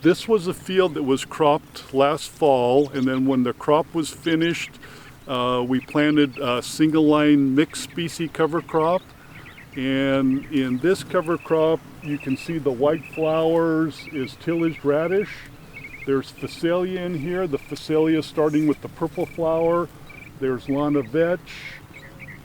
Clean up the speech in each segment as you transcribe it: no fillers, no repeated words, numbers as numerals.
This was a field that was cropped last fall, and then when the crop was finished, we planted a single line mixed species cover crop. And in this cover crop, you can see the white flowers is tillage radish. There's phacelia in here. The phacelia starting with the purple flower. There's lana vetch.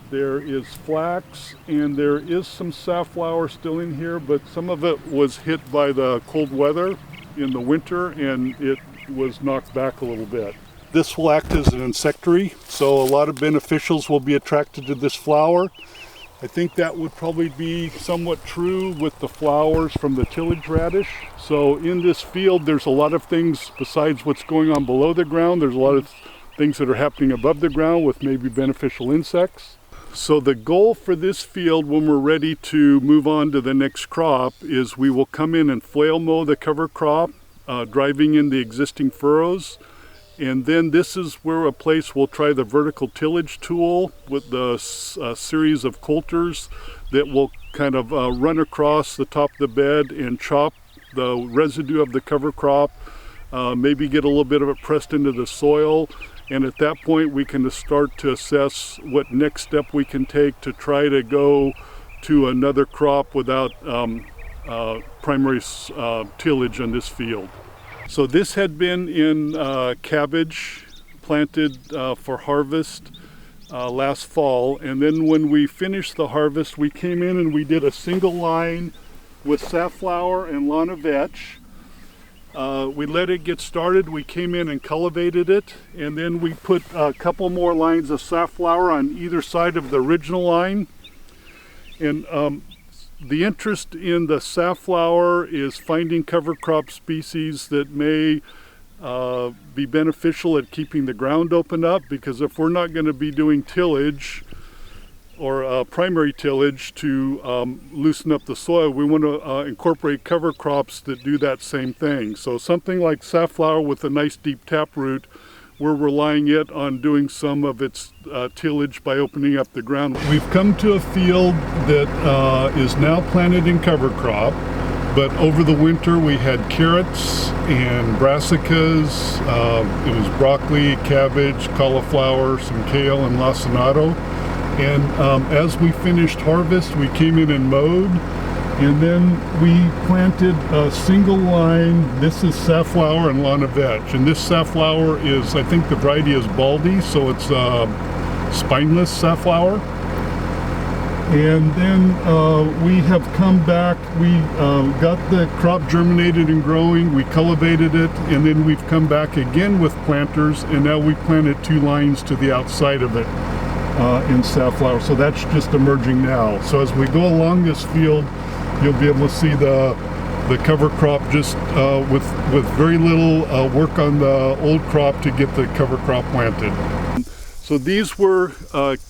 There is flax, and there is some safflower still in here, but some of it was hit by the cold weather in the winter, and it was knocked back a little bit. This will act as an insectary, so a lot of beneficials will be attracted to this flower. I think that would probably be somewhat true with the flowers from the tillage radish. So in this field, there's a lot of things besides what's going on below the ground. There's a lot of things that are happening above the ground with maybe beneficial insects. So the goal for this field when we're ready to move on to the next crop is we will come in and flail mow the cover crop, driving in the existing furrows. And then this is where a place we'll try the vertical tillage tool with the series of coulters that will kind of run across the top of the bed and chop the residue of the cover crop, maybe get a little bit of it pressed into the soil. And at that point, we can start to assess what next step we can take to try to go to another crop without primary tillage on this field. So this had been in cabbage planted for harvest last fall. And then when we finished the harvest, we came in and we did a single line with safflower and lana vetch. We let it get started. We came in and cultivated it, and then we put a couple more lines of safflower on either side of the original line. And the interest in the safflower is finding cover crop species that may be beneficial at keeping the ground open up, because if we're not going to be doing tillage or primary tillage to loosen up the soil, we want to incorporate cover crops that do that same thing. So something like safflower with a nice deep taproot, we're relying it on doing some of its tillage by opening up the ground. We've come to a field that is now planted in cover crop, but over the winter we had carrots and brassicas, it was broccoli, cabbage, cauliflower, some kale, and lacinato. And as we finished harvest, we came in and mowed, and then we planted a single line. This is safflower and lana vetch, and this safflower is, I think the variety is baldy, so it's spineless safflower. And then we have come back, we got the crop germinated and growing, we cultivated it, and then we've come back again with planters, and now we planted 2 lines to the outside of it in safflower. So that's just emerging now. So as we go along this field, you'll be able to see the cover crop just with very little work on the old crop to get the cover crop planted. So these were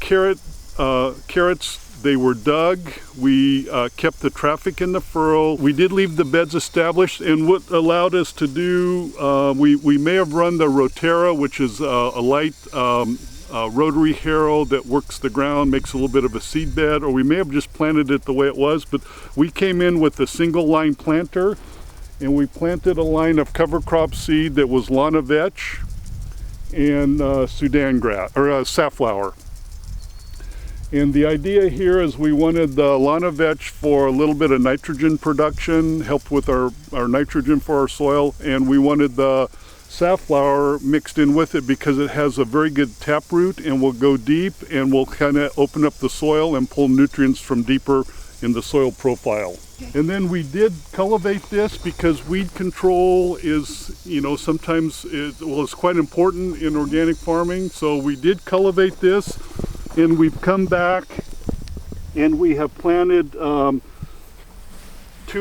carrots. They were dug. We kept the traffic in the furrow. We did leave the beds established, and what allowed us to do, we may have run the Rotera, which is a light rotary harrow that works the ground, makes a little bit of a seed bed, or we may have just planted it the way it was, but we came in with a single line planter, and we planted a line of cover crop seed that was lana vetch and Sudan grass, or safflower. And the idea here is we wanted the lana vetch for a little bit of nitrogen production, help with our nitrogen for our soil, and we wanted the safflower mixed in with it because it has a very good taproot and will go deep and will kind of open up the soil and pull nutrients from deeper in the soil profile. And then we did cultivate this because weed control is, sometimes it's quite important in organic farming. So we did cultivate this, and we've come back and we have planted 2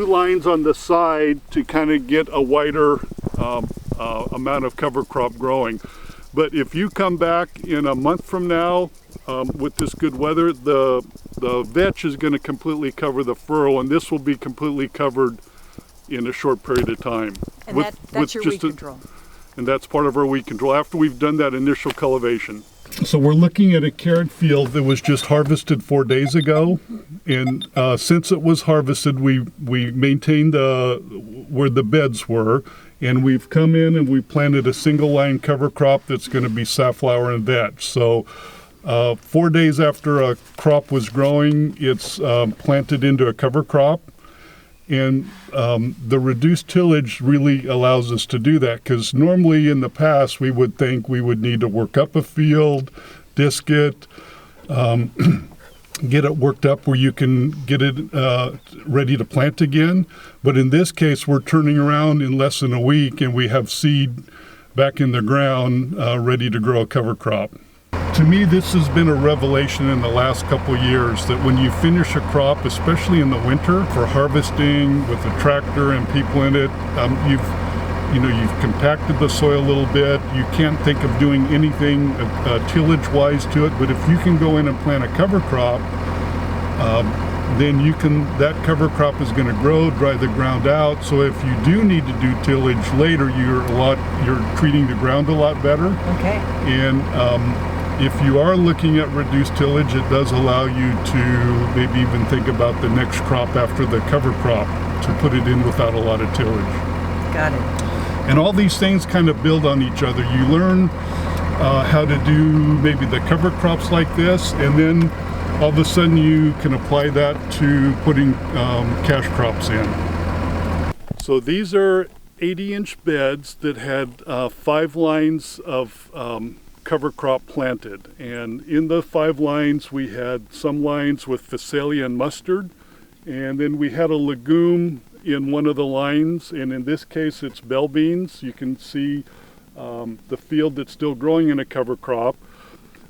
lines on the side to kind of get a wider amount of cover crop growing. But if you come back in a month from now with this good weather, the vetch is going to completely cover the furrow, and this will be completely covered in a short period of time. And that's your weed control. And that's part of our weed control after we've done that initial cultivation. So we're looking at a carrot field that was just harvested 4 days ago, and since it was harvested, we maintained where the beds were, And we've come in and we planted a single line cover crop that's going to be safflower and vetch. So 4 days after a crop was growing, it's planted into a cover crop. And the reduced tillage really allows us to do that, because normally in the past we would think we would need to work up a field, disc it, get it worked up where you can get it ready to plant again. But in this case, we're turning around in less than a week and we have seed back in the ground ready to grow a cover crop. To me, this has been a revelation in the last couple years, that when you finish a crop, especially in the winter, for harvesting with a tractor and people in it, you've compacted the soil a little bit. You can't think of doing anything tillage-wise to it, but if you can go in and plant a cover crop, then that cover crop is going to grow, dry the ground out. So if you do need to do tillage later, you're treating the ground a lot better. Okay. And if you are looking at reduced tillage, it does allow you to maybe even think about the next crop after the cover crop to put it in without a lot of tillage. Got it. And all these things kind of build on each other. You learn how to do maybe the cover crops like this, and then all of a sudden you can apply that to putting cash crops in. So these are 80-inch beds that had 5 lines of cover crop planted. And in the 5 lines, we had some lines with phacelia and mustard, and then we had a legume in one of the lines, and in this case it's bell beans. You can see the field that's still growing in a cover crop.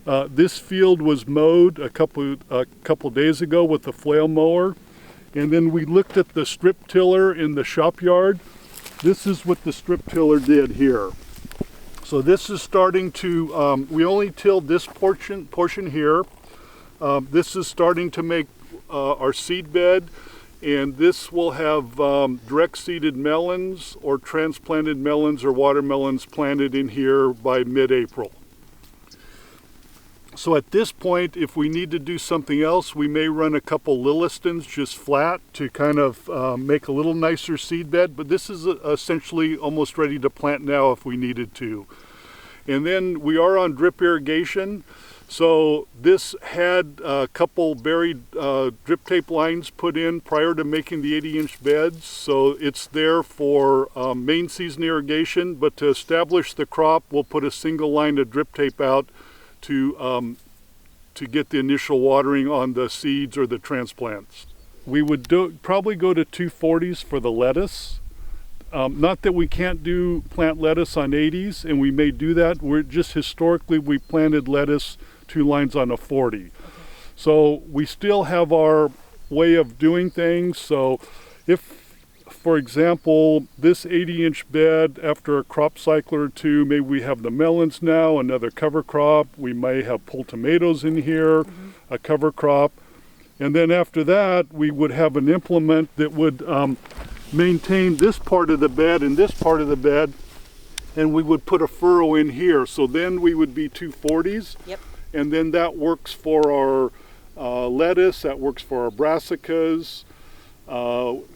This field was mowed a couple days ago with a flail mower, and then we looked at the strip tiller in the shop yard. This is what the strip tiller did here. So this is starting to, we only tilled this portion here. This is starting to make our seed bed, and this will have direct seeded melons or transplanted melons or watermelons planted in here by mid-April. So at this point, if we need to do something else, we may run a couple Lillistons just flat to kind of make a little nicer seed bed, but this is essentially almost ready to plant now if we needed to. And then we are on drip irrigation. So this had a couple buried drip tape lines put in prior to making the 80-inch beds. So it's there for main season irrigation, but to establish the crop, we'll put a single line of drip tape out to get the initial watering on the seeds or the transplants. We would probably go to 240s for the lettuce. Not that we can't plant lettuce on 80s, and we may do that. We're just historically we planted lettuce 2 lines on a 40. Okay. So we still have our way of doing things. So if, for example, this 80-inch bed, after a crop cycle or two, maybe we have the melons now, another cover crop. We may have pulled tomatoes in here, a cover crop. And then after that, we would have an implement that would maintain this part of the bed and this part of the bed, and we would put a furrow in here. So then we would be 240s. Yep. And then that works for our lettuce, that works for our brassicas.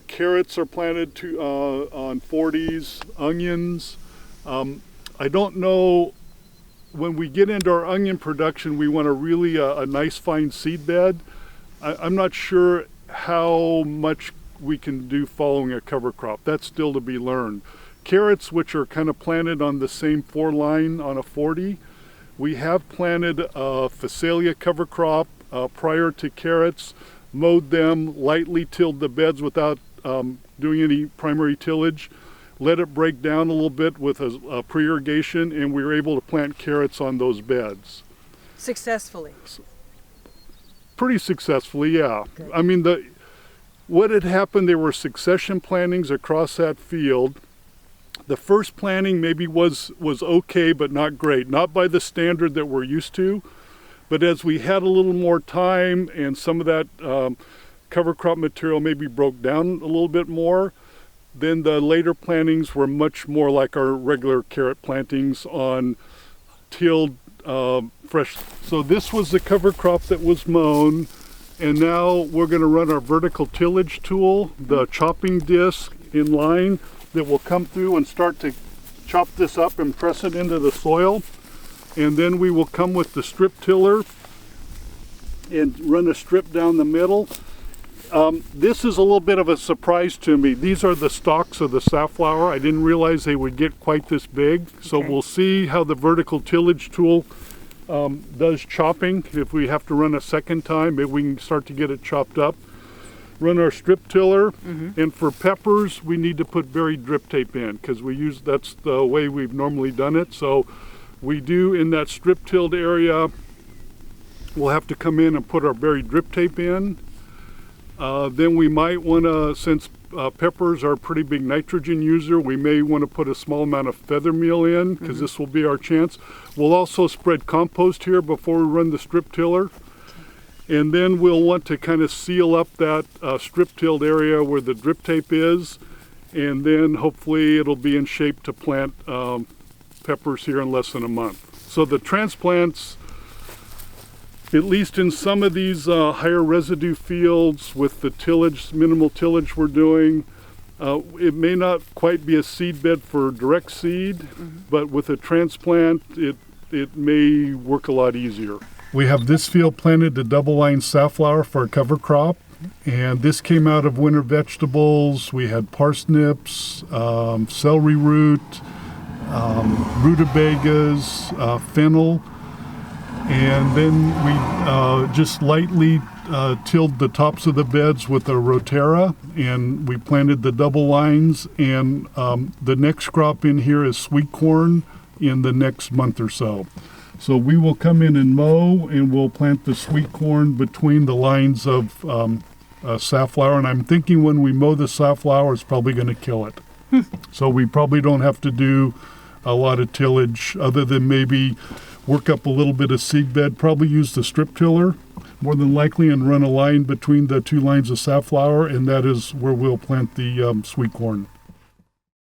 Carrots are planted on 40s, onions. I don't know, when we get into our onion production, we want a nice fine seed bed. I'm not sure how much we can do following a cover crop. That's still to be learned. Carrots, which are kind of planted on the same 4 line on a 40, we have planted a phacelia cover crop prior to carrots, mowed them, lightly tilled the beds without doing any primary tillage, let it break down a little bit with a pre-irrigation, and we were able to plant carrots on those beds. Successfully? Pretty successfully, yeah. Good. I mean, what had happened, there were succession plantings across that field. The first planting maybe was okay, but not great. Not by the standard that we're used to. But as we had a little more time and some of that cover crop material maybe broke down a little bit more, then the later plantings were much more like our regular carrot plantings on tilled fresh. So this was the cover crop that was mown, and now we're going to run our vertical tillage tool, the chopping disc in line, that will come through and start to chop this up and press it into the soil. And then we will come with the strip tiller and run a strip down the middle. This is a little bit of a surprise to me. These are the stalks of the safflower. I didn't realize they would get quite this big. So we'll see how the vertical tillage tool does chopping. If we have to run a second time, maybe we can start to get it chopped up. Run our strip tiller, and for peppers we need to put buried drip tape in because that's the way we've normally done it. So we do in that strip tilled area, we'll have to come in and put our buried drip tape in. Then we might want to, since peppers are a pretty big nitrogen user, we may want to put a small amount of feather meal in because this will be our chance. We'll also spread compost here before we run the strip tiller. And then we'll want to kind of seal up that strip tilled area where the drip tape is. And then hopefully it'll be in shape to plant peppers here in less than a month. So the transplants, at least in some of these higher residue fields with the tillage, minimal tillage we're doing, it may not quite be a seed bed for direct seed, but with a transplant, it may work a lot easier. We have this field planted to double-line safflower for a cover crop, and this came out of winter vegetables. We had parsnips, celery root, rutabagas, fennel, and then we just lightly tilled the tops of the beds with a rotara, and we planted the double lines, and the next crop in here is sweet corn in the next month or so. So we will come in and mow, and we'll plant the sweet corn between the lines of safflower, and I'm thinking when we mow the safflower, it's probably going to kill it. So we probably don't have to do a lot of tillage other than maybe work up a little bit of seed bed, probably use the strip tiller more than likely and run a line between the two lines of safflower, and that is where we'll plant the sweet corn.